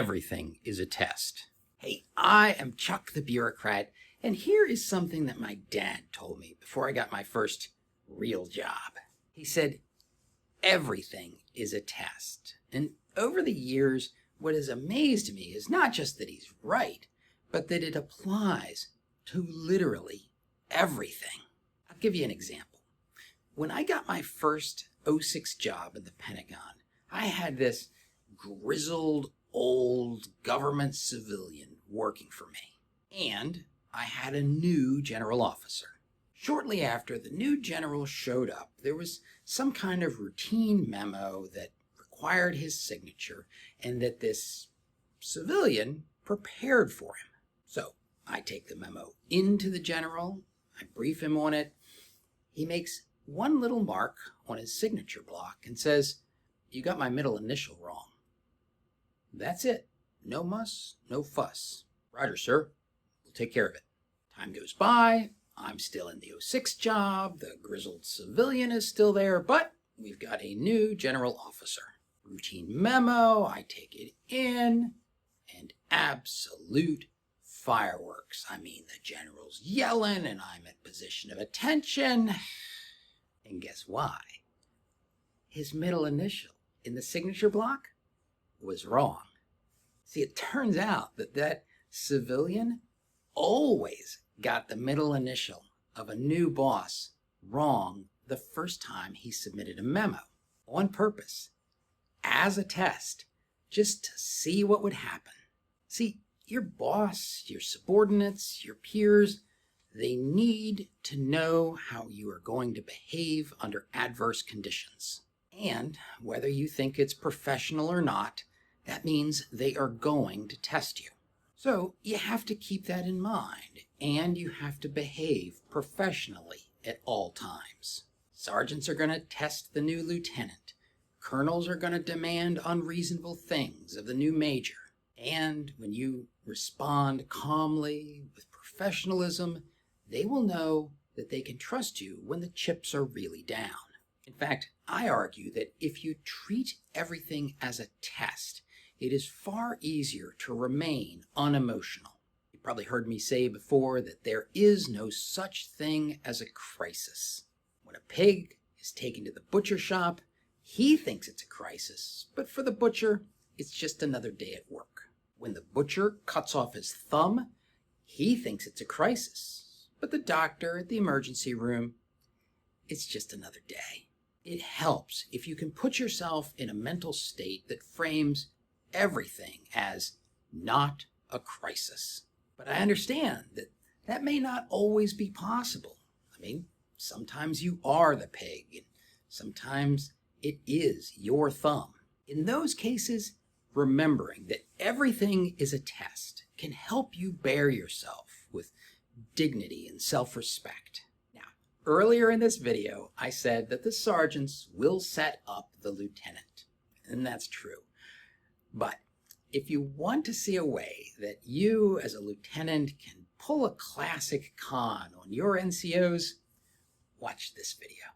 Everything is a test. Hey, I am Chuck the bureaucrat, and here is something that my dad told me before I got my first real job. He said, everything is a test. And over the years, what has amazed me is not just that he's right, but that it applies to literally everything. I'll give you an example. When I got my first '06 job in the Pentagon, I had this grizzled old government civilian working for me, and I had a new general officer. Shortly after the new general showed up, there was some kind of routine memo that required his signature and that this civilian prepared for him. So I take the memo into the general, I brief him on it. He makes one little mark on his signature block and says, "You got my middle initial wrong." That's it. No muss, no fuss. "Roger, sir. We'll take care of it." Time goes by. I'm still in the '06 job. The grizzled civilian is still there, but we've got a new general officer. Routine memo. I take it in, and absolute fireworks. I mean, the general's yelling, and I'm in position of attention. And guess why? His middle initial in the signature block was wrong. See, it turns out that that civilian always got the middle initial of a new boss wrong the first time he submitted a memo, on purpose, as a test, just to see what would happen. See, your boss, your subordinates, your peers, they need to know how you are going to behave under adverse conditions. And whether you think it's professional or not, that means they are going to test you. So you have to keep that in mind, and you have to behave professionally at all times. Sergeants are going to test the new lieutenant. Colonels are going to demand unreasonable things of the new major. And when you respond calmly with professionalism, they will know that they can trust you when the chips are really down. In fact, I argue that if you treat everything as a test, it is far easier to remain unemotional. You probably heard me say before that there is no such thing as a crisis. When a pig is taken to the butcher shop, he thinks it's a crisis, but for the butcher, it's just another day at work. When the butcher cuts off his thumb, he thinks it's a crisis, but the doctor at the emergency room, it's just another day. It helps if you can put yourself in a mental state that frames everything as not a crisis. But I understand that that may not always be possible. I mean, sometimes you are the pig, and sometimes it is your thumb. In those cases, remembering that everything is a test can help you bear yourself with dignity and self-respect. Now, earlier in this video, I said that the sergeants will set up the lieutenant, and that's true. But if you want to see a way that you as a lieutenant can pull a classic con on your NCOs, watch this video.